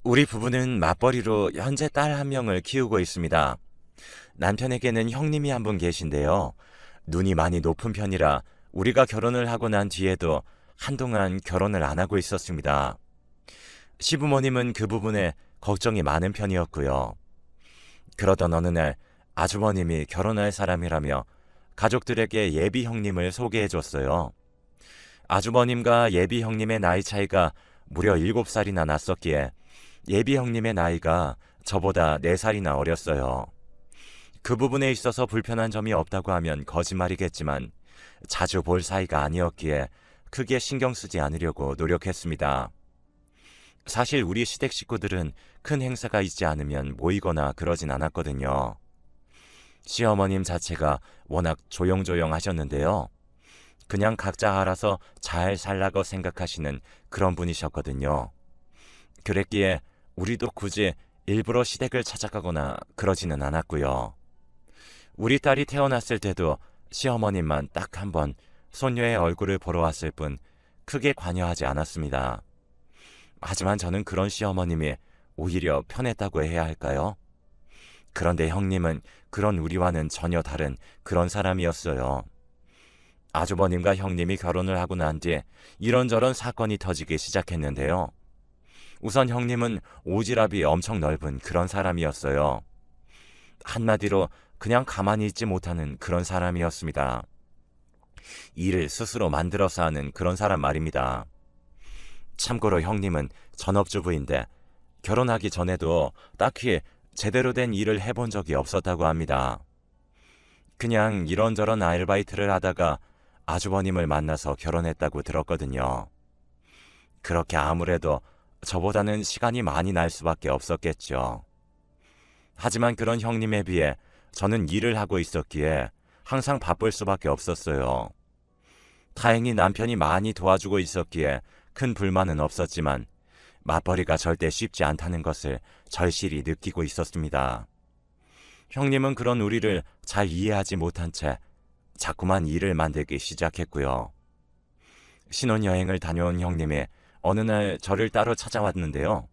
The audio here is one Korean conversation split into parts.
우리 부부는 맞벌이로 현재 딸 한 명을 키우고 있습니다. 남편에게는 형님이 한 분 계신데요. 눈이 많이 높은 편이라 우리가 결혼을 하고 난 뒤에도 한동안 결혼을 안 하고 있었습니다. 시부모님은 그 부분에 걱정이 많은 편이었고요. 그러던 어느 날 아주버님이 결혼할 사람이라며 가족들에게 예비 형님을 소개해 줬어요. 아주버님과 예비 형님의 나이 차이가 무려 7살이나 났었기에 예비 형님의 나이가 저보다 4살이나 어렸어요. 그 부분에 있어서 불편한 점이 없다고 하면 거짓말이겠지만 자주 볼 사이가 아니었기에 크게 신경 쓰지 않으려고 노력했습니다. 사실 우리 시댁 식구들은 큰 행사가 있지 않으면 모이거나 그러진 않았거든요. 시어머님 자체가 워낙 조용조용 하셨는데요. 그냥 각자 알아서 잘 살라고 생각하시는 그런 분이셨거든요. 그랬기에 우리도 굳이 일부러 시댁을 찾아가거나 그러지는 않았고요. 우리 딸이 태어났을 때도 시어머님만 딱 한 번 손녀의 얼굴을 보러 왔을 뿐 크게 관여하지 않았습니다. 하지만 저는 그런 시어머님이 오히려 편했다고 해야 할까요? 그런데 형님은 그런 우리와는 전혀 다른 그런 사람이었어요. 아주버님과 형님이 결혼을 하고 난 뒤에 이런저런 사건이 터지기 시작했는데요. 우선 형님은 오지랖이 엄청 넓은 그런 사람이었어요. 한마디로 그냥 가만히 있지 못하는 그런 사람이었습니다. 일을 스스로 만들어서 하는 그런 사람 말입니다. 참고로 형님은 전업주부인데 결혼하기 전에도 딱히 제대로 된 일을 해본 적이 없었다고 합니다. 그냥 이런저런 아르바이트를 하다가 아주버님을 만나서 결혼했다고 들었거든요. 그렇게 아무래도 저보다는 시간이 많이 날 수밖에 없었겠죠. 하지만 그런 형님에 비해 저는 일을 하고 있었기에 항상 바쁠 수밖에 없었어요. 다행히 남편이 많이 도와주고 있었기에 큰 불만은 없었지만 맞벌이가 절대 쉽지 않다는 것을 절실히 느끼고 있었습니다. 형님은 그런 우리를 잘 이해하지 못한 채 자꾸만 일을 만들기 시작했고요. 신혼여행을 다녀온 형님이 어느 날 저를 따로 찾아왔는데요.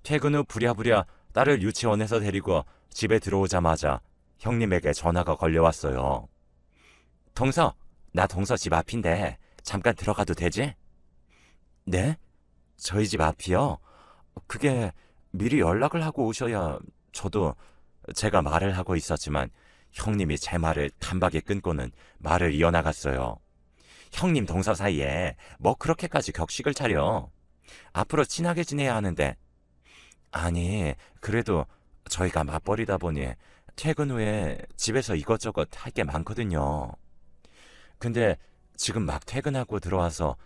퇴근 후 부랴부랴 딸을 유치원에서 데리고 집에 들어오자마자 형님에게 전화가 걸려왔어요. 동서, 나 동서 집 앞인데 잠깐 들어가도 되지? 네? 저희 집 앞이요? 그게 미리 연락을 하고 오셔야 저도 제가 말을 하고 있었지만 형님이 제 말을 단박에 끊고는 말을 이어나갔어요. 형님 동서 사이에 뭐 그렇게까지 격식을 차려. 앞으로 친하게 지내야 하는데. 아니, 그래도 저희가 맞벌이다 보니 퇴근 후에 집에서 이것저것 할 게 많거든요. 근데 지금 막 퇴근하고 들어와서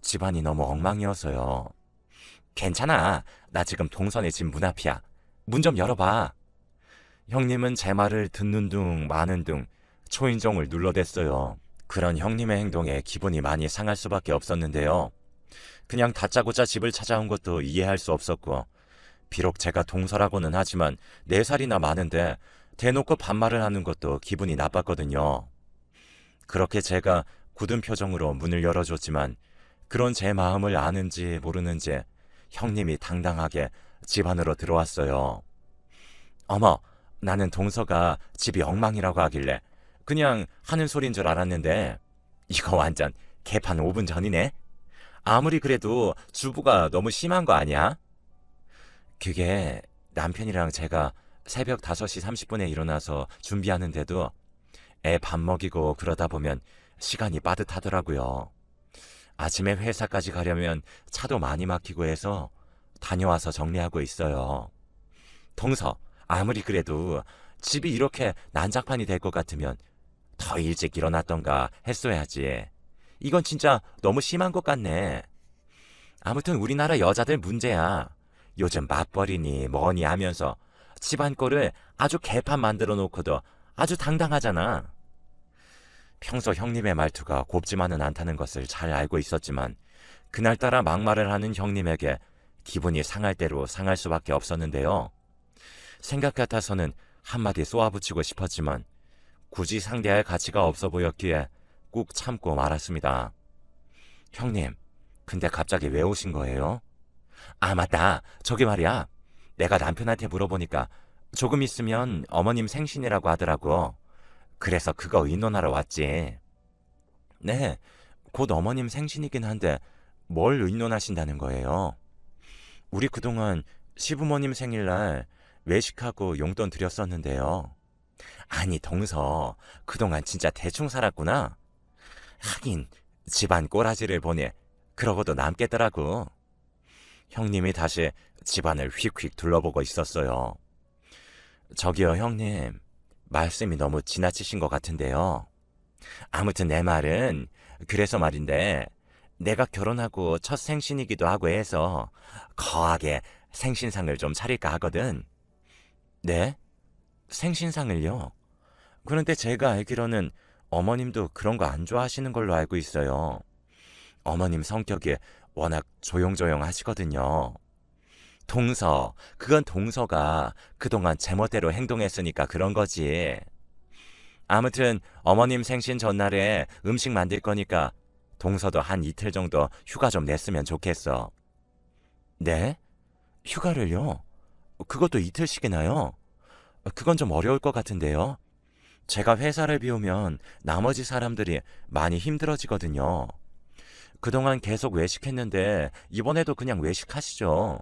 집안이 너무 엉망이어서요. 괜찮아. 나 지금 동선의 집 문 앞이야. 문 좀 열어봐. 형님은 제 말을 듣는 둥 마는 둥 초인종을 눌러댔어요. 그런 형님의 행동에 기분이 많이 상할 수밖에 없었는데요. 그냥 다짜고짜 집을 찾아온 것도 이해할 수 없었고, 비록 제가 동서라고는 하지만 4살이나 많은데 대놓고 반말을 하는 것도 기분이 나빴거든요. 그렇게 제가 굳은 표정으로 문을 열어줬지만 그런 제 마음을 아는지 모르는지 형님이 당당하게 집 안으로 들어왔어요. 어머, 나는 동서가 집이 엉망이라고 하길래 그냥 하는 소린 줄 알았는데 이거 완전 개판 5분 전이네. 아무리 그래도 주부가 너무 심한 거 아니야? 그게 남편이랑 제가 새벽 5시 30분에 일어나서 준비하는데도 애 밥 먹이고 그러다 보면 시간이 빠듯하더라고요. 아침에 회사까지 가려면 차도 많이 막히고 해서 다녀와서 정리하고 있어요. 동서, 아무리 그래도 집이 이렇게 난장판이 될 것 같으면 더 일찍 일어났던가 했어야지. 이건 진짜 너무 심한 것 같네. 아무튼 우리나라 여자들 문제야. 요즘 맞벌이니 뭐니 하면서 집안 꼴을 아주 개판 만들어 놓고도 아주 당당하잖아. 평소 형님의 말투가 곱지만은 않다는 것을 잘 알고 있었지만 그날따라 막말을 하는 형님에게 기분이 상할 대로 상할 수밖에 없었는데요. 생각 같아서는 한마디 쏘아붙이고 싶었지만 굳이 상대할 가치가 없어 보였기에 꾹 참고 말았습니다. 형님, 근데 갑자기 왜 오신 거예요? 아, 맞다. 저기 말이야. 내가 남편한테 물어보니까 조금 있으면 어머님 생신이라고 하더라고. 그래서 그거 의논하러 왔지. 네, 곧 어머님 생신이긴 한데 뭘 의논하신다는 거예요? 우리 그동안 시부모님 생일날 외식하고 용돈 드렸었는데요. 아니, 동서, 그동안 진짜 대충 살았구나. 하긴, 집안 꼬라지를 보니 그러고도 남겠더라고. 형님이 다시 집안을 휙휙 둘러보고 있었어요. 저기요, 형님. 말씀이 너무 지나치신 것 같은데요. 아무튼 내 말은, 그래서 말인데, 내가 결혼하고 첫 생신이기도 하고 해서 거하게 생신상을 좀 차릴까 하거든. 네? 생신상을요? 그런데 제가 알기로는 어머님도 그런 거 안 좋아하시는 걸로 알고 있어요. 어머님 성격이 워낙 조용조용 하시거든요. 동서, 그건 동서가 그동안 제멋대로 행동했으니까 그런 거지. 아무튼 어머님 생신 전날에 음식 만들 거니까 동서도 한 이틀 정도 휴가 좀 냈으면 좋겠어. 네? 휴가를요? 그것도 이틀씩이나요? 그건 좀 어려울 것 같은데요. 제가 회사를 비우면 나머지 사람들이 많이 힘들어지거든요. 그동안 계속 외식했는데 이번에도 그냥 외식하시죠.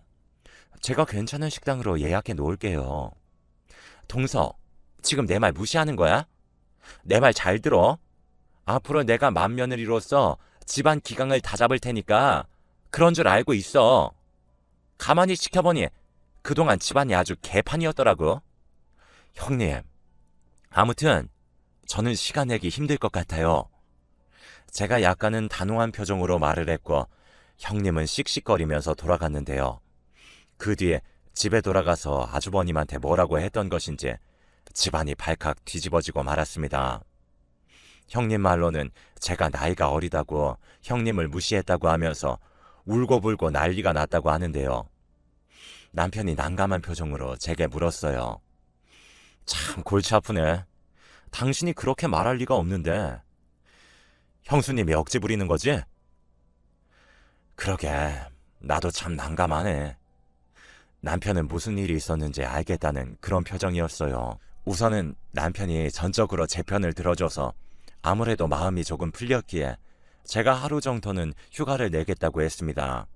제가 괜찮은 식당으로 예약해 놓을게요. 동서, 지금 내 말 무시하는 거야? 내 말 잘 들어. 앞으로 내가 맏며느리로서 집안 기강을 다 잡을 테니까 그런 줄 알고 있어. 가만히 지켜보니 그동안 집안이 아주 개판이었더라고. 형님, 아무튼 저는 시간 내기 힘들 것 같아요. 제가 약간은 단호한 표정으로 말을 했고 형님은 씩씩거리면서 돌아갔는데요. 그 뒤에 집에 돌아가서 아주버님한테 뭐라고 했던 것인지 집안이 발칵 뒤집어지고 말았습니다. 형님 말로는 제가 나이가 어리다고 형님을 무시했다고 하면서 울고불고 난리가 났다고 하는데요. 남편이 난감한 표정으로 제게 물었어요. 참 골치 아프네. 당신이 그렇게 말할 리가 없는데. 형수님이 억지 부리는 거지? 그러게, 나도 참 난감하네. 남편은 무슨 일이 있었는지 알겠다는 그런 표정이었어요. 우선은 남편이 전적으로 제 편을 들어줘서 아무래도 마음이 조금 풀렸기에 제가 하루 정도는 휴가를 내겠다고 했습니다.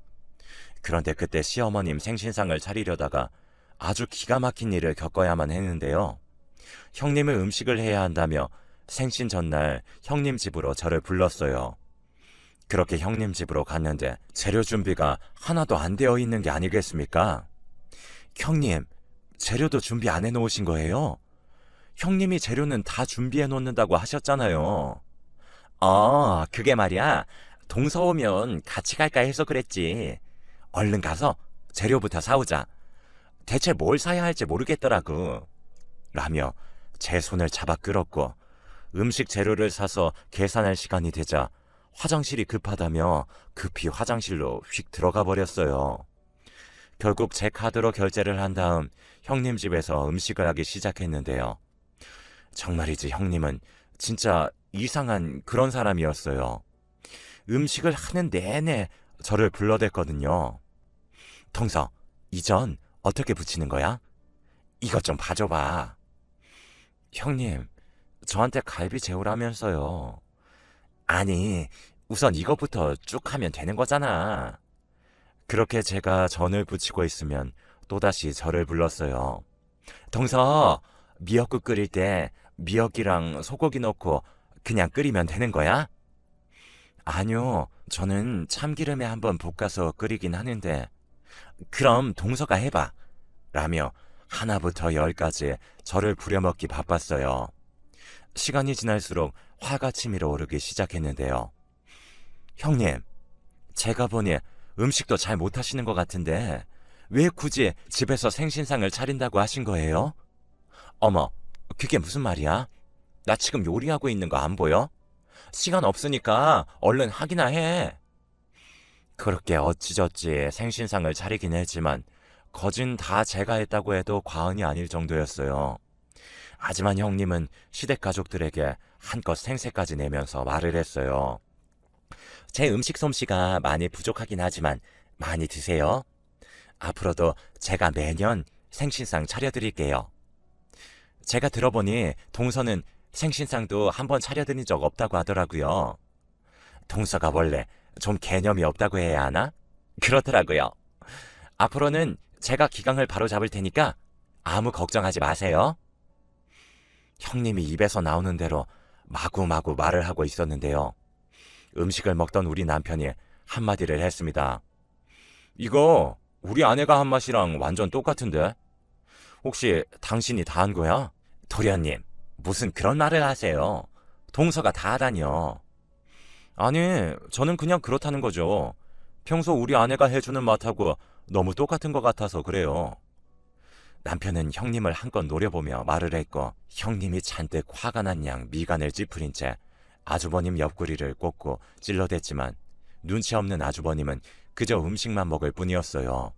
그런데 그때 시어머님 생신상을 차리려다가 아주 기가 막힌 일을 겪어야만 했는데요. 형님을 음식을 해야 한다며 생신 전날 형님 집으로 저를 불렀어요. 그렇게 형님 집으로 갔는데 재료 준비가 하나도 안 되어 있는 게 아니겠습니까? 형님, 재료도 준비 안 해놓으신 거예요? 형님이 재료는 다 준비해 놓는다고 하셨잖아요. 그게 말이야. 동서 오면 같이 갈까 해서 그랬지. 얼른 가서 재료부터 사오자. 대체 뭘 사야 할지 모르겠더라고. 라며 제 손을 잡아 끌었고 음식 재료를 사서 계산할 시간이 되자 화장실이 급하다며 급히 화장실로 휙 들어가 버렸어요. 결국 제 카드로 결제를 한 다음 형님 집에서 음식을 하기 시작했는데요. 정말이지 형님은 진짜 이상한 그런 사람이었어요. 음식을 하는 내내 저를 불러댔거든요. 동서, 이 전 어떻게 부치는 거야? 이것 좀 봐줘봐. 형님, 저한테 갈비 재우라면서요. 아니, 우선 이것부터 쭉 하면 되는 거잖아. 그렇게 제가 전을 부치고 있으면 또다시 저를 불렀어요. 동서, 미역국 끓일 때 미역이랑 소고기 넣고 그냥 끓이면 되는 거야? 아니요, 저는 참기름에 한번 볶아서 끓이긴 하는데. 그럼 동서가 해봐. 라며 하나부터 열까지 저를 부려먹기 바빴어요. 시간이 지날수록 화가 치밀어 오르기 시작했는데요. 형님, 제가 보니 음식도 잘 못하시는 것 같은데 왜 굳이 집에서 생신상을 차린다고 하신 거예요? 어머, 그게 무슨 말이야? 나 지금 요리하고 있는 거 안 보여? 시간 없으니까 얼른 하기나 해. 그렇게 어찌저찌 생신상을 차리긴 했지만 거진 다 제가 했다고 해도 과언이 아닐 정도였어요. 하지만 형님은 시댁 가족들에게 한껏 생색까지 내면서 말을 했어요. 제 음식 솜씨가 많이 부족하긴 하지만 많이 드세요. 앞으로도 제가 매년 생신상 차려드릴게요. 제가 들어보니 동서는 생신상도 한 번 차려드린 적 없다고 하더라고요. 동서가 원래 좀 개념이 없다고 해야 하나? 그렇더라고요. 앞으로는 제가 기강을 바로잡을 테니까 아무 걱정하지 마세요. 형님이 입에서 나오는 대로 마구마구 말을 하고 있었는데요. 음식을 먹던 우리 남편이 한마디를 했습니다. 이거 우리 아내가 한 맛이랑 완전 똑같은데? 혹시 당신이 다 한 거야? 도련님, 무슨 그런 말을 하세요? 동서가 다 하다니요. 아니, 저는 그냥 그렇다는 거죠. 평소 우리 아내가 해주는 맛하고 너무 똑같은 것 같아서 그래요. 남편은 형님을 한껏 노려보며 말을 했고 형님이 잔뜩 화가 난 양 미간을 찌푸린 채 아주버님 옆구리를 꽂고 찔러댔지만 눈치 없는 아주버님은 그저 음식만 먹을 뿐이었어요.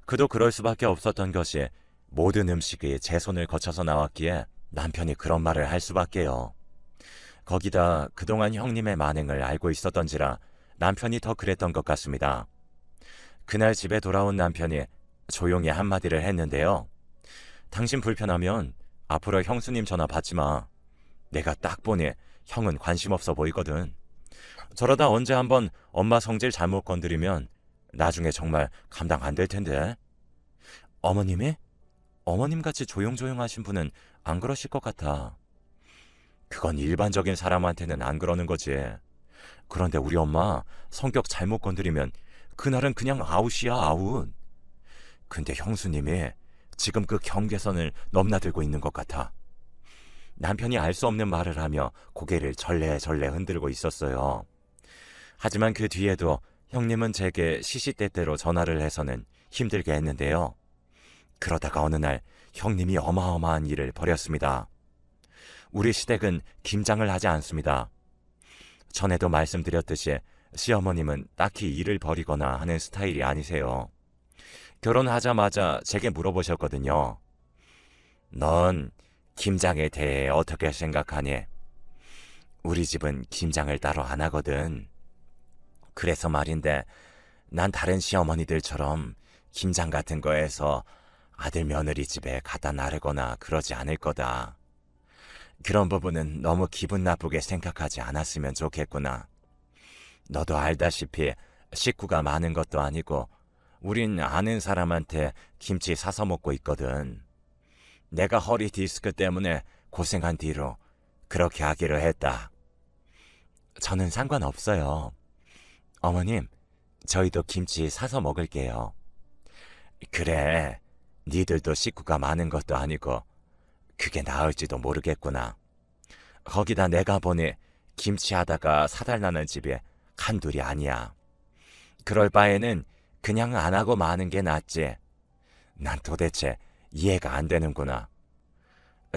그도 그럴 수밖에 없었던 것이 모든 음식이 제 손을 거쳐서 나왔기에 남편이 그런 말을 할 수밖에요. 거기다 그동안 형님의 만행을 알고 있었던지라 남편이 더 그랬던 것 같습니다. 그날 집에 돌아온 남편이 조용히 한마디를 했는데요. 당신 불편하면 앞으로 형수님 전화 받지 마. 내가 딱 보니 형은 관심 없어 보이거든. 저러다 언제 한번 엄마 성질 잘못 건드리면 나중에 정말 감당 안 될 텐데. 어머님이? 어머님같이 조용조용하신 분은 안 그러실 것 같아. 그건 일반적인 사람한테는 안 그러는 거지. 그런데 우리 엄마 성격 잘못 건드리면 그날은 그냥 아웃이야, 아웃. 근데 형수님이 지금 그 경계선을 넘나들고 있는 것 같아. 남편이 알 수 없는 말을 하며 고개를 절레절레 흔들고 있었어요. 하지만 그 뒤에도 형님은 제게 시시때때로 전화를 해서는 힘들게 했는데요. 그러다가 어느 날 형님이 어마어마한 일을 벌였습니다. 우리 시댁은 김장을 하지 않습니다. 전에도 말씀드렸듯이 시어머님은 딱히 일을 벌이거나 하는 스타일이 아니세요. 결혼하자마자 제게 물어보셨거든요. 넌 김장에 대해 어떻게 생각하니? 우리 집은 김장을 따로 안 하거든. 그래서 말인데 난 다른 시어머니들처럼 김장 같은 거에서 아들 며느리 집에 갖다 나르거나 그러지 않을 거다. 그런 부분은 너무 기분 나쁘게 생각하지 않았으면 좋겠구나. 너도 알다시피 식구가 많은 것도 아니고 우린 아는 사람한테 김치 사서 먹고 있거든. 내가 허리 디스크 때문에 고생한 뒤로 그렇게 하기로 했다. 저는 상관없어요. 어머님, 저희도 김치 사서 먹을게요. 그래, 니들도 식구가 많은 것도 아니고 그게 나을지도 모르겠구나. 거기다 내가 보니 김치하다가 사달라는 집이 한둘이 아니야. 그럴 바에는 그냥 안 하고 마는 게 낫지. 난 도대체 이해가 안 되는구나.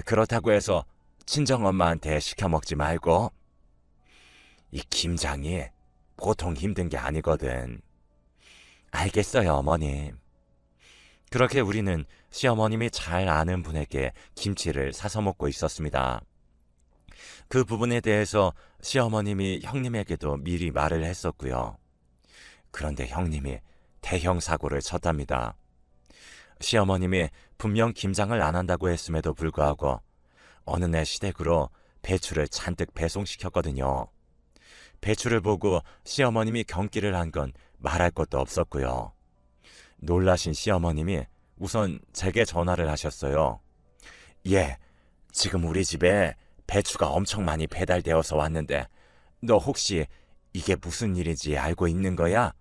그렇다고 해서 친정엄마한테 시켜 먹지 말고. 이 김장이 보통 힘든 게 아니거든. 알겠어요, 어머님. 그렇게 우리는 시어머님이 잘 아는 분에게 김치를 사서 먹고 있었습니다. 그 부분에 대해서 시어머님이 형님에게도 미리 말을 했었고요. 그런데 형님이 대형 사고를 쳤답니다. 시어머님이 분명 김장을 안 한다고 했음에도 불구하고 어느 날 시댁으로 배추를 잔뜩 배송시켰거든요. 배추를 보고 시어머님이 경기를 한 건 말할 것도 없었고요. 놀라신 시어머님이 우선 제게 전화를 하셨어요. 예, 지금 우리 집에 배추가 엄청 많이 배달되어서 왔는데 너 혹시 이게 무슨 일인지 알고 있는 거야?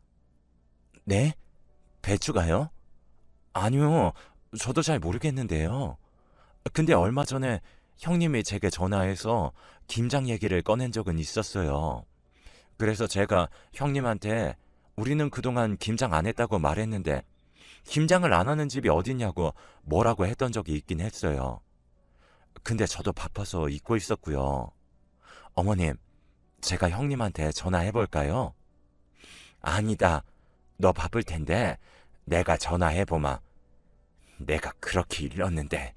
네? 배추가요? 아니요, 저도 잘 모르겠는데요. 근데 얼마 전에 형님이 제게 전화해서 김장 얘기를 꺼낸 적은 있었어요. 그래서 제가 형님한테 우리는 그동안 김장 안 했다고 말했는데 김장을 안 하는 집이 어딨냐고 뭐라고 했던 적이 있긴 했어요. 근데 저도 바빠서 잊고 있었고요. 어머님, 제가 형님한테 전화해볼까요? 아니다. 너 바쁠 텐데 내가 전화해보마. 내가 그렇게 일렀는데.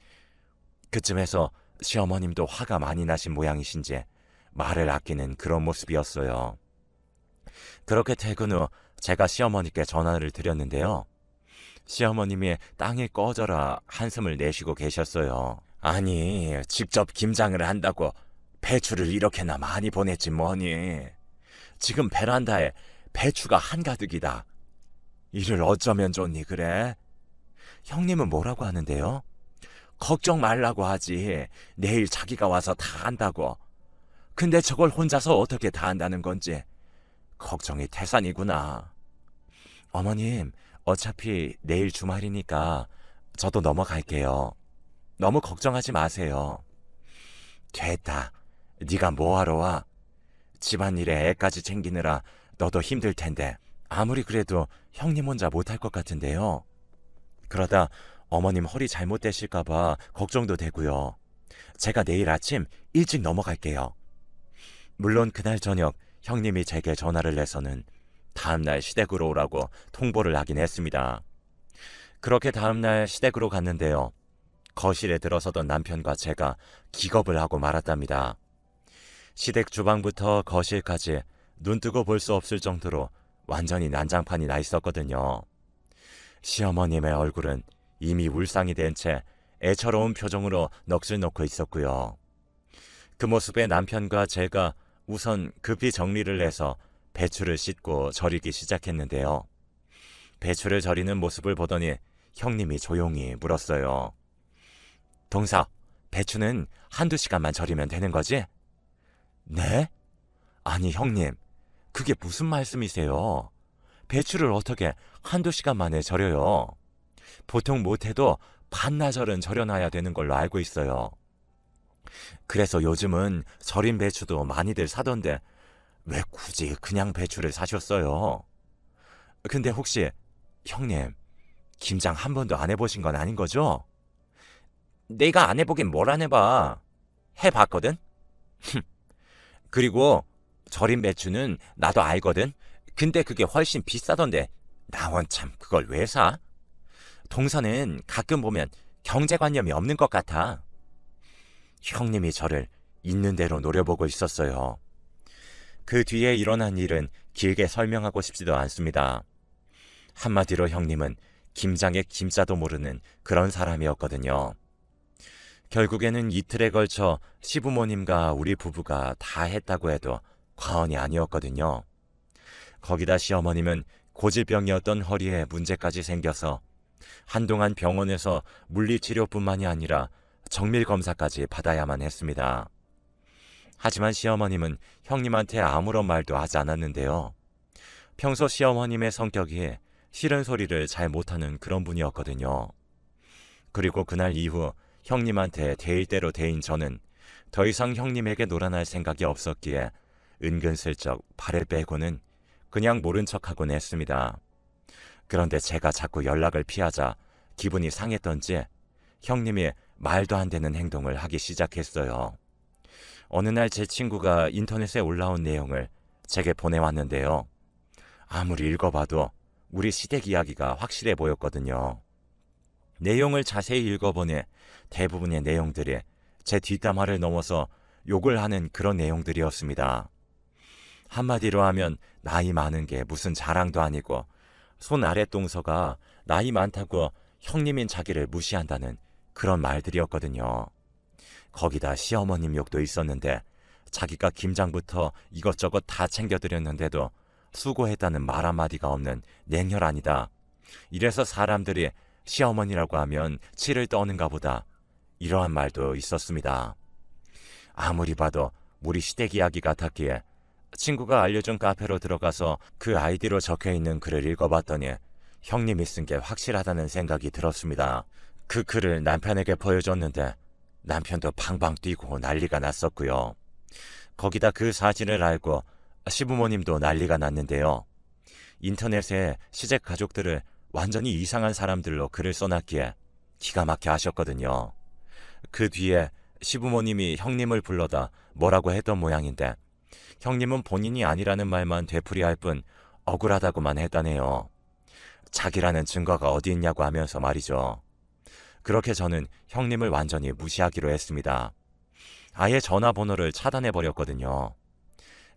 그쯤에서 시어머님도 화가 많이 나신 모양이신지 말을 아끼는 그런 모습이었어요. 그렇게 퇴근 후 제가 시어머니께 전화를 드렸는데요. 시어머님이 땅에 꺼져라 한숨을 내쉬고 계셨어요. 아니, 직접 김장을 한다고 배추를 이렇게나 많이 보냈지 뭐니. 지금 베란다에 배추가 한가득이다. 이를 어쩌면 좋니 그래? 형님은 뭐라고 하는데요? 걱정 말라고 하지. 내일 자기가 와서 다 한다고. 근데 저걸 혼자서 어떻게 다 한다는 건지 걱정이 태산이구나. 어머님, 어차피 내일 주말이니까 저도 넘어갈게요. 너무 걱정하지 마세요. 됐다. 네가 뭐하러 와? 집안일에 애까지 챙기느라 너도 힘들 텐데 아무리 그래도 형님 혼자 못할 것 같은데요. 그러다 어머님 허리 잘못되실까 봐 걱정도 되고요. 제가 내일 아침 일찍 넘어갈게요. 물론 그날 저녁 형님이 제게 전화를 내서는 다음날 시댁으로 오라고 통보를 하긴 했습니다. 그렇게 다음날 시댁으로 갔는데요. 거실에 들어서던 남편과 제가 기겁을 하고 말았답니다. 시댁 주방부터 거실까지 눈뜨고 볼 수 없을 정도로 완전히 난장판이 나 있었거든요. 시어머님의 얼굴은 이미 울상이 된 채 애처로운 표정으로 넋을 놓고 있었고요. 그 모습에 남편과 제가 우선 급히 정리를 해서 배추를 씻고 절이기 시작했는데요. 배추를 절이는 모습을 보더니 형님이 조용히 물었어요. 동서, 배추는 한두 시간만 절이면 되는 거지? 네? 아니 형님, 그게 무슨 말씀이세요? 배추를 어떻게 한두 시간 만에 절여요? 보통 못해도 반나절은 절여놔야 되는 걸로 알고 있어요. 그래서 요즘은 절인 배추도 많이들 사던데 왜 굳이 그냥 배추를 사셨어요? 근데 혹시 형님, 김장 한 번도 안 해보신 건 아닌 거죠? 내가 안 해보긴 뭘 안 해봐. 해봤거든? 그리고 절인 배추는 나도 알거든? 근데 그게 훨씬 비싸던데 나 원참 그걸 왜 사? 동서는 가끔 보면 경제관념이 없는 것 같아. 형님이 저를 있는 대로 노려보고 있었어요. 그 뒤에 일어난 일은 길게 설명하고 싶지도 않습니다. 한마디로 형님은 김장의 김자도 모르는 그런 사람이었거든요. 결국에는 이틀에 걸쳐 시부모님과 우리 부부가 다 했다고 해도 과언이 아니었거든요. 거기다 시어머님은 고질병이었던 허리에 문제까지 생겨서 한동안 병원에서 물리치료뿐만이 아니라 정밀검사까지 받아야만 했습니다. 하지만 시어머님은 형님한테 아무런 말도 하지 않았는데요. 평소 시어머님의 성격이 싫은 소리를 잘 못하는 그런 분이었거든요. 그리고 그날 이후 형님한테 대일 대로 대인 저는 더 이상 형님에게 놀아날 생각이 없었기에 은근슬쩍 발을 빼고는 그냥 모른 척하곤 했습니다. 그런데 제가 자꾸 연락을 피하자 기분이 상했던지 형님이 말도 안 되는 행동을 하기 시작했어요. 어느 날 제 친구가 인터넷에 올라온 내용을 제게 보내왔는데요. 아무리 읽어봐도 우리 시댁 이야기가 확실해 보였거든요. 내용을 자세히 읽어보니 대부분의 내용들이 제 뒷담화를 넘어서 욕을 하는 그런 내용들이었습니다. 한마디로 하면 나이 많은 게 무슨 자랑도 아니고 손 아랫동서가 나이 많다고 형님인 자기를 무시한다는 그런 말들이었거든요. 거기다 시어머님 욕도 있었는데 자기가 김장부터 이것저것 다 챙겨드렸는데도 수고했다는 말 한마디가 없는 냉혈 아니다. 이래서 사람들이 시어머니라고 하면 치를 떠는가 보다. 이러한 말도 있었습니다. 아무리 봐도 우리 시댁 이야기 같았기에 친구가 알려준 카페로 들어가서 그 아이디로 적혀있는 글을 읽어봤더니 형님이 쓴 게 확실하다는 생각이 들었습니다. 그 글을 남편에게 보여줬는데 남편도 팡팡 뛰고 난리가 났었고요. 거기다 그 사실을 알고 시부모님도 난리가 났는데요. 인터넷에 시댁 가족들을 완전히 이상한 사람들로 글을 써놨기에 기가 막혀 하셨거든요. 그 뒤에 시부모님이 형님을 불러다 뭐라고 했던 모양인데 형님은 본인이 아니라는 말만 되풀이할 뿐 억울하다고만 했다네요. 자기라는 증거가 어디 있냐고 하면서 말이죠. 그렇게 저는 형님을 완전히 무시하기로 했습니다. 아예 전화번호를 차단해버렸거든요.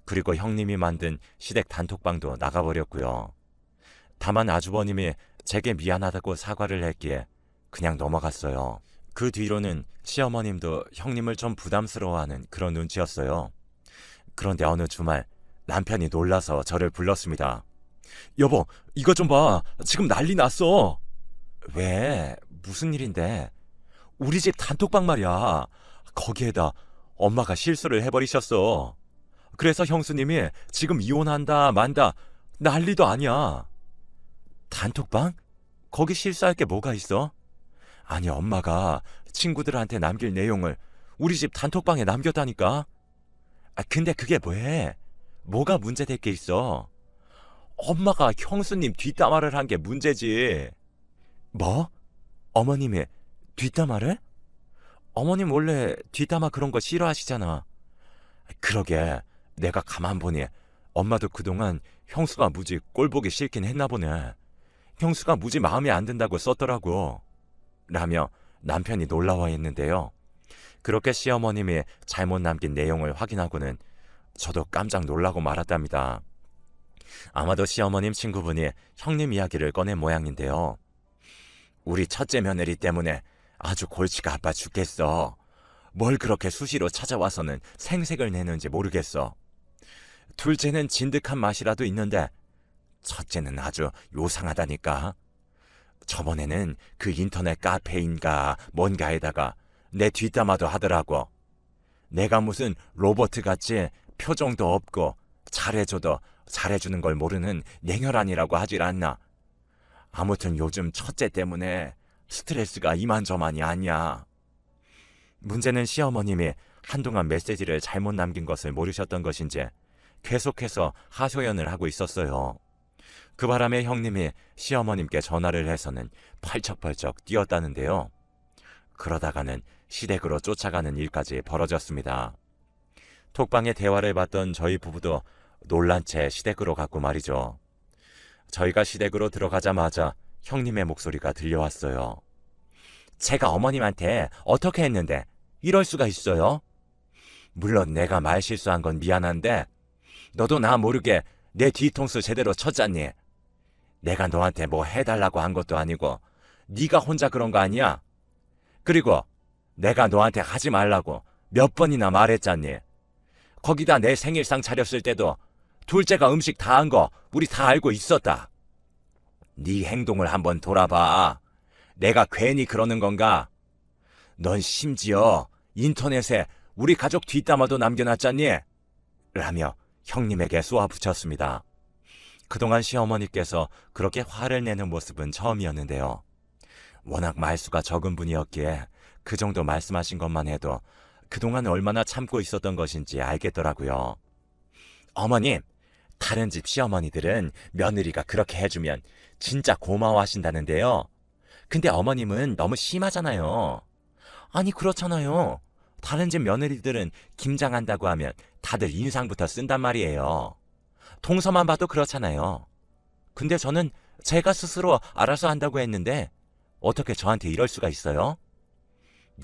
그리고 형님이 만든 시댁 단톡방도 나가버렸고요. 다만 아주버님이 제게 미안하다고 사과를 했기에 그냥 넘어갔어요. 그 뒤로는 시어머님도 형님을 좀 부담스러워하는 그런 눈치였어요. 그런데 어느 주말 남편이 놀라서 저를 불렀습니다. 여보, 이것 좀 봐. 지금 난리 났어. 왜? 무슨 일인데? 우리 집 단톡방 말이야. 거기에다 엄마가 실수를 해버리셨어. 그래서 형수님이 지금 이혼한다 만다 난리도 아니야. 단톡방? 거기 실수할 게 뭐가 있어? 아니, 엄마가 친구들한테 남길 내용을 우리 집 단톡방에 남겼다니까. 근데 그게 뭐해? 뭐가 문제될 게 있어? 엄마가 형수님 뒷담화를 한 게 문제지. 뭐? 어머님이 뒷담화를? 어머님 원래 뒷담화 그런 거 싫어하시잖아. 그러게, 내가 가만 보니 엄마도 그동안 형수가 무지 꼴보기 싫긴 했나 보네. 형수가 무지 마음에 안 든다고 썼더라고. 라며 남편이 놀라워했는데요. 그렇게 시어머님이 잘못 남긴 내용을 확인하고는 저도 깜짝 놀라고 말았답니다. 아마도 시어머님 친구분이 형님 이야기를 꺼낸 모양인데요. 우리 첫째 며느리 때문에 아주 골치가 아파 죽겠어. 뭘 그렇게 수시로 찾아와서는 생색을 내는지 모르겠어. 둘째는 진득한 맛이라도 있는데 첫째는 아주 요상하다니까. 저번에는 그 인터넷 카페인가 뭔가에다가 내 뒷담화도 하더라고. 내가 무슨 로봇같이 표정도 없고 잘해줘도 잘해주는 걸 모르는 냉혈한이라고 하질 않나. 아무튼 요즘 첫째 때문에 스트레스가 이만저만이 아니야. 문제는 시어머님이 한동안 메시지를 잘못 남긴 것을 모르셨던 것인지 계속해서 하소연을 하고 있었어요. 그 바람에 형님이 시어머님께 전화를 해서는 펄쩍펄쩍 뛰었다는데요. 그러다가는 시댁으로 쫓아가는 일까지 벌어졌습니다. 톡방의 대화를 봤던 저희 부부도 놀란 채 시댁으로 갔고 말이죠. 저희가 시댁으로 들어가자마자 형님의 목소리가 들려왔어요. 제가 어머님한테 어떻게 했는데 이럴 수가 있어요? 물론 내가 말 실수한 건 미안한데 너도 나 모르게 내 뒤통수 제대로 쳤잖니. 내가 너한테 뭐 해달라고 한 것도 아니고 네가 혼자 그런 거 아니야? 그리고 내가 너한테 하지 말라고 몇 번이나 말했잖니. 거기다 내 생일상 차렸을 때도 둘째가 음식 다 한 거 우리 다 알고 있었다. 네 행동을 한번 돌아봐. 내가 괜히 그러는 건가? 넌 심지어 인터넷에 우리 가족 뒷담화도 남겨놨잖니? 라며 형님에게 쏘아붙였습니다. 그동안 시어머니께서 그렇게 화를 내는 모습은 처음이었는데요. 워낙 말수가 적은 분이었기에 그 정도 말씀하신 것만 해도 그동안 얼마나 참고 있었던 것인지 알겠더라고요. 어머님, 다른 집 시어머니들은 며느리가 그렇게 해주면 진짜 고마워하신다는데요. 근데 어머님은 너무 심하잖아요. 아니, 그렇잖아요. 다른 집 며느리들은 김장한다고 하면 다들 인상부터 쓴단 말이에요. 동서만 봐도 그렇잖아요. 근데 저는 제가 스스로 알아서 한다고 했는데 어떻게 저한테 이럴 수가 있어요?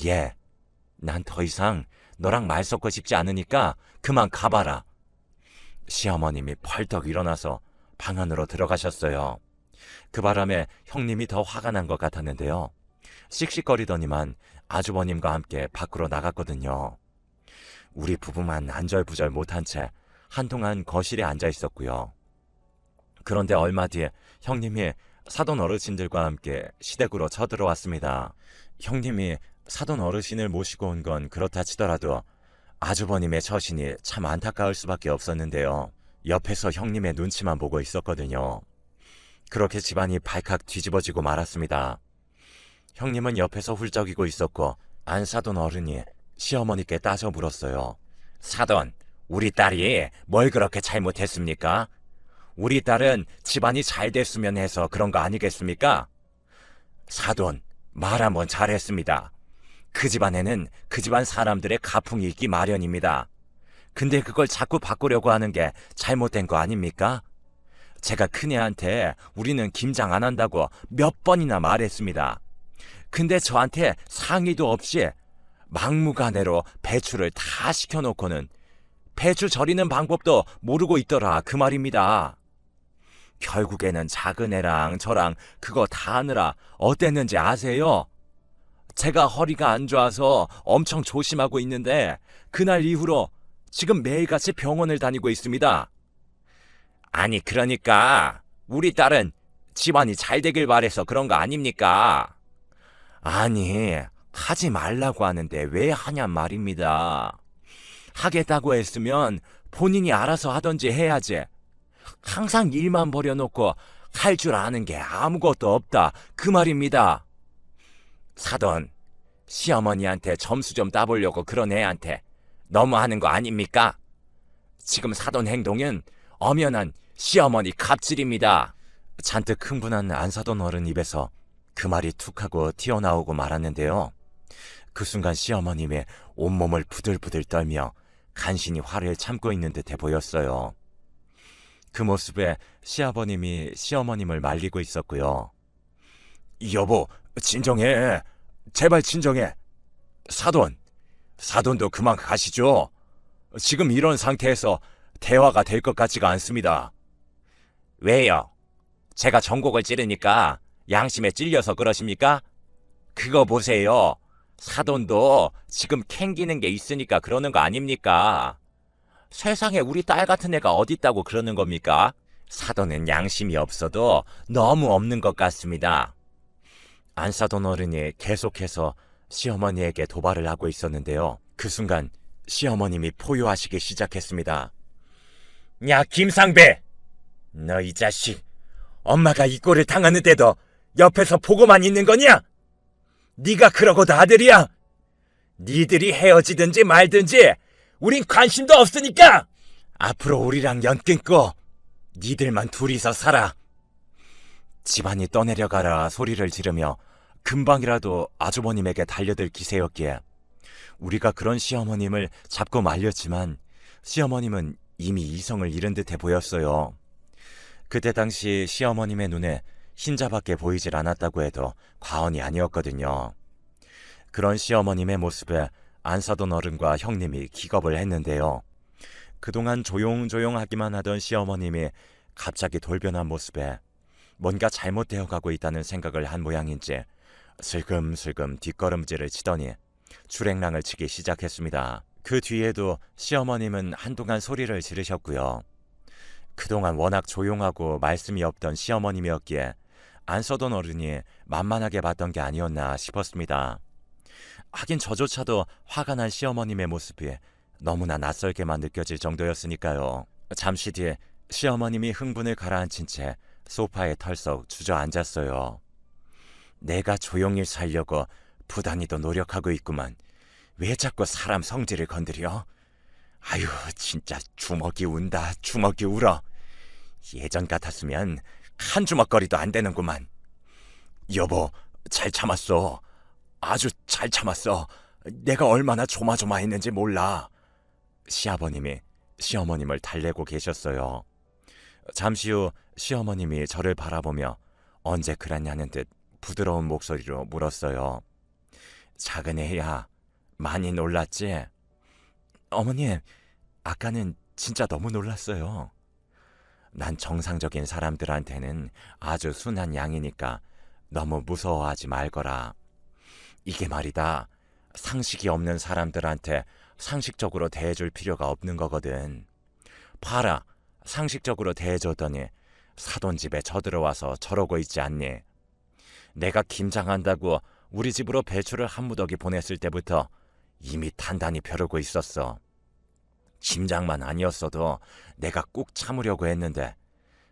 예, 난 더 이상 너랑 말 섞고 싶지 않으니까 그만 가봐라. 시어머님이 펄떡 일어나서 방 안으로 들어가셨어요. 그 바람에 형님이 더 화가 난 것 같았는데요. 씩씩거리더니만 아주버님과 함께 밖으로 나갔거든요. 우리 부부만 안절부절 못한 채 한동안 거실에 앉아 있었고요. 그런데 얼마 뒤에 형님이 사돈 어르신들과 함께 시댁으로 쳐들어왔습니다. 형님이 사돈 어르신을 모시고 온 건 그렇다 치더라도 아주버님의 처신이 참 안타까울 수밖에 없었는데요. 옆에서 형님의 눈치만 보고 있었거든요. 그렇게 집안이 발칵 뒤집어지고 말았습니다. 형님은 옆에서 훌쩍이고 있었고 안 사돈 어른이 시어머니께 따져 물었어요. 사돈, 우리 딸이 뭘 그렇게 잘못했습니까? 우리 딸은 집안이 잘 됐으면 해서 그런 거 아니겠습니까? 사돈, 말 한번 잘했습니다. 그 집안에는 그 집안 사람들의 가풍이 있기 마련입니다. 근데 그걸 자꾸 바꾸려고 하는 게 잘못된 거 아닙니까? 제가 큰애한테 우리는 김장 안 한다고 몇 번이나 말했습니다. 근데 저한테 상의도 없이 막무가내로 배추를 다 시켜놓고는 배추 절이는 방법도 모르고 있더라 그 말입니다. 결국에는 작은 애랑 저랑 그거 다 하느라 어땠는지 아세요? 제가 허리가 안 좋아서 엄청 조심하고 있는데 그날 이후로 지금 매일같이 병원을 다니고 있습니다. 아니 그러니까 우리 딸은 집안이 잘 되길 바래서 그런 거 아닙니까? 아니 하지 말라고 하는데 왜 하냔 말입니다. 하겠다고 했으면 본인이 알아서 하던지 해야지. 항상 일만 벌여놓고 할 줄 아는 게 아무것도 없다 그 말입니다. 사돈, 시어머니한테 점수 좀 따보려고 그런 애한테 너무하는 거 아닙니까? 지금 사돈 행동은 엄연한 시어머니 갑질입니다. 잔뜩 흥분한 안사돈 어른 입에서 그 말이 툭 하고 튀어나오고 말았는데요. 그 순간 시어머님의 온몸을 부들부들 떨며 간신히 화를 참고 있는 듯해 보였어요. 그 모습에 시아버님이 시어머님을 말리고 있었고요. 여보, 진정해. 제발 진정해. 사돈도 그만 가시죠. 지금 이런 상태에서 대화가 될 것 같지가 않습니다. 왜요? 제가 전곡을 찌르니까 양심에 찔려서 그러십니까? 그거 보세요. 사돈도 지금 캥기는 게 있으니까 그러는 거 아닙니까? 세상에 우리 딸 같은 애가 어딨다고 그러는 겁니까? 사돈은 양심이 없어도 너무 없는 것 같습니다. 안사돈 어른이 계속해서 시어머니에게 도발을 하고 있었는데요. 그 순간 시어머님이 포효하시기 시작했습니다. 야 김상배! 너 이 자식! 엄마가 이 꼴을 당하는데도 옆에서 보고만 있는 거냐? 네가 그러고도 아들이야? 니들이 헤어지든지 말든지 우린 관심도 없으니까 앞으로 우리랑 연 끊고 니들만 둘이서 살아. 집안이 떠내려가라 소리를 지르며 금방이라도 아주버님에게 달려들 기세였기에 우리가 그런 시어머님을 잡고 말렸지만 시어머님은 이미 이성을 잃은 듯해 보였어요. 그때 당시 시어머님의 눈에 흰자밖에 보이질 않았다고 해도 과언이 아니었거든요. 그런 시어머님의 모습에 안사돈 어른과 형님이 기겁을 했는데요. 그동안 조용조용하기만 하던 시어머님이 갑자기 돌변한 모습에 뭔가 잘못되어 가고 있다는 생각을 한 모양인지 슬금슬금 뒷걸음질을 치더니 출행랑을 치기 시작했습니다. 그 뒤에도 시어머님은 한동안 소리를 지르셨고요. 그동안 워낙 조용하고 말씀이 없던 시어머님이었기에 안서돈 어른이 만만하게 봤던 게 아니었나 싶었습니다. 하긴 저조차도 화가 난 시어머님의 모습이 너무나 낯설게만 느껴질 정도였으니까요. 잠시 뒤에 시어머님이 흥분을 가라앉힌 채 소파에 털썩 주저앉았어요. 내가 조용히 살려고 부단히도 노력하고 있구만. 왜 자꾸 사람 성질을 건드려? 아유 진짜 주먹이 운다 주먹이 울어. 예전 같았으면 한 주먹거리도 안 되는구만. 여보 잘 참았어. 아주 잘 참았어. 내가 얼마나 조마조마했는지 몰라. 시아버님이 시어머님을 달래고 계셨어요. 잠시 후 시어머님이 저를 바라보며 언제 그랬냐는 듯 부드러운 목소리로 물었어요. 작은 애야, 많이 놀랐지? 어머님, 아까는 진짜 너무 놀랐어요. 난 정상적인 사람들한테는 아주 순한 양이니까 너무 무서워하지 말거라. 이게 말이다. 상식이 없는 사람들한테 상식적으로 대해줄 필요가 없는 거거든. 봐라, 상식적으로 대해줬더니 사돈 집에 쳐들어와서 저러고 있지 않니? 내가 김장한다고 우리 집으로 배추를 한 무더기 보냈을 때부터 이미 단단히 벼르고 있었어. 김장만 아니었어도 내가 꾹 참으려고 했는데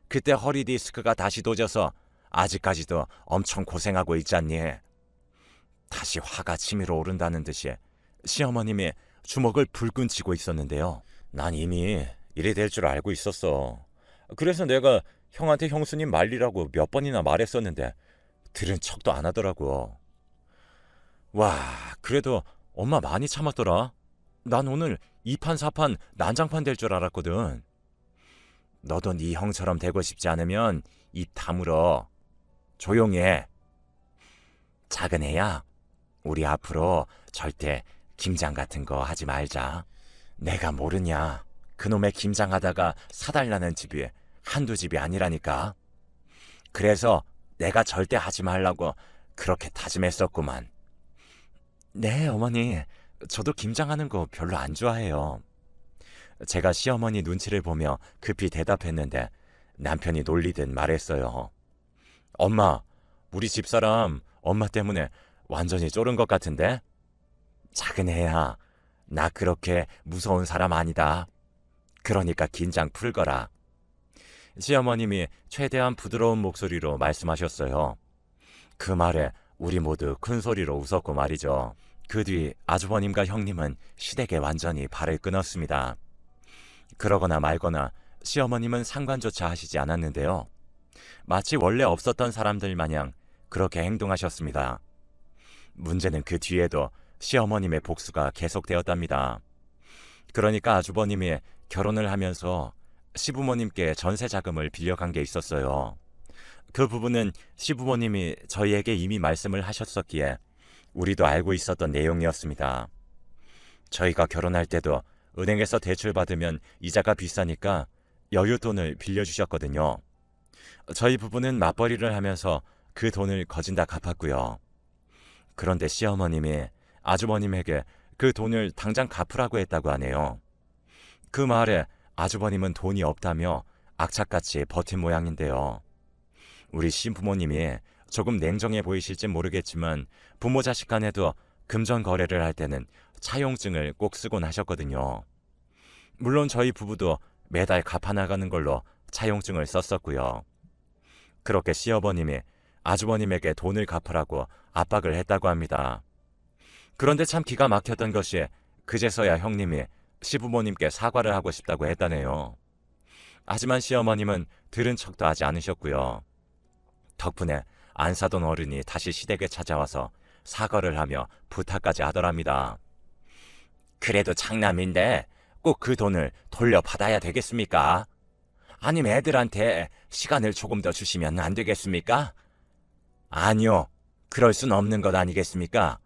그때 허리 디스크가 다시 도져서 아직까지도 엄청 고생하고 있잖니. 다시 화가 치밀어 오른다는 듯이 시어머님이 주먹을 불끈 쥐고 있었는데요. 난 이미 이래 될 줄 알고 있었어. 그래서 내가 형한테 형수님 말리라고 몇 번이나 말했었는데 들은 척도 안 하더라고. 와, 그래도 엄마 많이 참았더라. 난 오늘 2판 4판 난장판 될 줄 알았거든. 너도 네 형처럼 되고 싶지 않으면 입 다물어. 조용히 해. 작은 애야, 우리 앞으로 절대 김장 같은 거 하지 말자. 내가 모르냐. 그놈의 김장하다가 사달라는 집이 한두 집이 아니라니까. 그래서 내가 절대 하지 말라고 그렇게 다짐했었구만. 네, 어머니. 저도 김장하는 거 별로 안 좋아해요. 제가 시어머니 눈치를 보며 급히 대답했는데 남편이 놀리듯 말했어요. 엄마, 우리 집사람 엄마 때문에 완전히 쫄은 것 같은데? 작은 애야, 나 그렇게 무서운 사람 아니다. 그러니까 긴장 풀거라. 시어머님이 최대한 부드러운 목소리로 말씀하셨어요. 그 말에 우리 모두 큰 소리로 웃었고 말이죠. 그 뒤 아주버님과 형님은 시댁에 완전히 발을 끊었습니다. 그러거나 말거나 시어머님은 상관조차 하시지 않았는데요. 마치 원래 없었던 사람들 마냥 그렇게 행동하셨습니다. 문제는 그 뒤에도 시어머님의 복수가 계속되었답니다. 그러니까 아주버님이 결혼을 하면서 시부모님께 전세 자금을 빌려간 게 있었어요. 그 부분은 시부모님이 저희에게 이미 말씀을 하셨었기에 우리도 알고 있었던 내용이었습니다. 저희가 결혼할 때도 은행에서 대출받으면 이자가 비싸니까 여윳돈을 빌려주셨거든요. 저희 부부는 맞벌이를 하면서 그 돈을 거진 다 갚았고요. 그런데 시어머님이 아주버님에게 그 돈을 당장 갚으라고 했다고 하네요. 그 말에 아주버님은 돈이 없다며 악착같이 버틴 모양인데요. 우리 신부모님이 조금 냉정해 보이실진 모르겠지만 부모 자식 간에도 금전 거래를 할 때는 차용증을 꼭 쓰곤 하셨거든요. 물론 저희 부부도 매달 갚아나가는 걸로 차용증을 썼었고요. 그렇게 시어버님이 아주버님에게 돈을 갚으라고 압박을 했다고 합니다. 그런데 참 기가 막혔던 것이 그제서야 형님이 시부모님께 사과를 하고 싶다고 했다네요. 하지만 시어머님은 들은 척도 하지 않으셨고요. 덕분에 안 사돈 어른이 다시 시댁에 찾아와서 사과를 하며 부탁까지 하더랍니다. 그래도 장남인데 꼭 그 돈을 돌려받아야 되겠습니까? 아니면 애들한테 시간을 조금 더 주시면 안 되겠습니까? 아니요. 그럴 순 없는 것 아니겠습니까?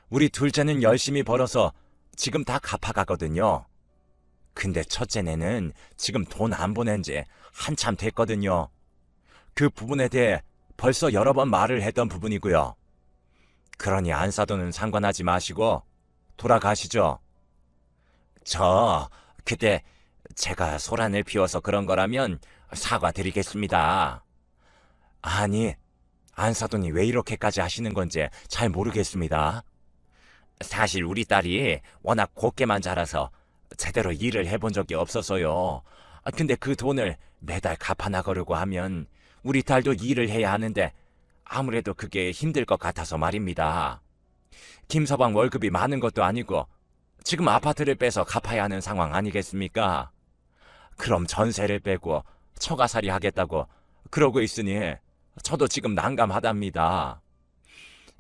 우리 둘째는 열심히 벌어서 지금 다 갚아가거든요. 근데 첫째네는 지금 돈 안 보낸 지 한참 됐거든요. 그 부분에 대해 벌써 여러 번 말을 했던 부분이고요. 그러니 안 사도는 상관하지 마시고 돌아가시죠. 그때 제가 소란을 피워서 그런 거라면 사과드리겠습니다. 아니, 안 사돈이 왜 이렇게까지 하시는 건지 잘 모르겠습니다. 사실 우리 딸이 워낙 곱게만 자라서 제대로 일을 해본 적이 없어서요. 근데 그 돈을 매달 갚아나가려고 하면 우리 딸도 일을 해야 하는데 아무래도 그게 힘들 것 같아서 말입니다. 김서방 월급이 많은 것도 아니고 지금 아파트를 빼서 갚아야 하는 상황 아니겠습니까? 그럼 전세를 빼고 처가살이 하겠다고 그러고 있으니 저도 지금 난감하답니다.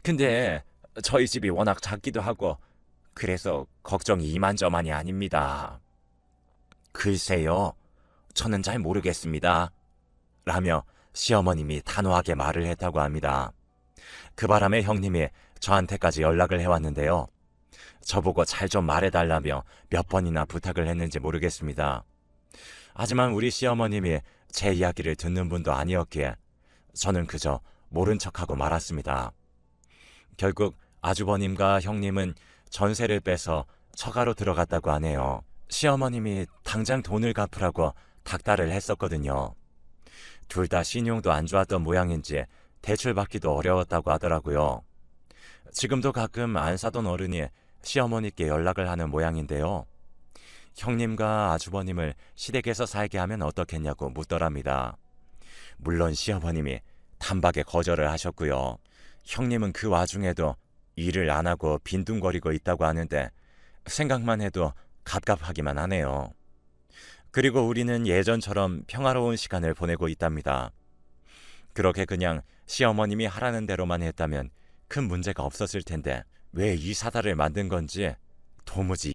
근데 저희 집이 워낙 작기도 하고 그래서 걱정이 이만저만이 아닙니다. 글쎄요, 저는 잘 모르겠습니다. 라며 시어머님이 단호하게 말을 했다고 합니다. 그 바람에 형님이 저한테까지 연락을 해왔는데요. 저보고 잘 좀 말해달라며 몇 번이나 부탁을 했는지 모르겠습니다. 하지만 우리 시어머님이 제 이야기를 듣는 분도 아니었기에 저는 그저 모른 척하고 말았습니다. 결국 아주버님과 형님은 전세를 빼서 처가로 들어갔다고 하네요. 시어머님이 당장 돈을 갚으라고 닥달을 했었거든요. 둘 다 신용도 안 좋았던 모양인지 대출받기도 어려웠다고 하더라고요. 지금도 가끔 안 사돈 어른이 시어머니께 연락을 하는 모양인데요. 형님과 아주버님을 시댁에서 살게 하면 어떻겠냐고 묻더랍니다. 물론 시어머님이 단박에 거절을 하셨고요. 형님은 그 와중에도 일을 안 하고 빈둥거리고 있다고 하는데 생각만 해도 갑갑하기만 하네요. 그리고 우리는 예전처럼 평화로운 시간을 보내고 있답니다. 그렇게 그냥 시어머님이 하라는 대로만 했다면 큰 문제가 없었을 텐데 왜 이 사달을 만든 건지 도무지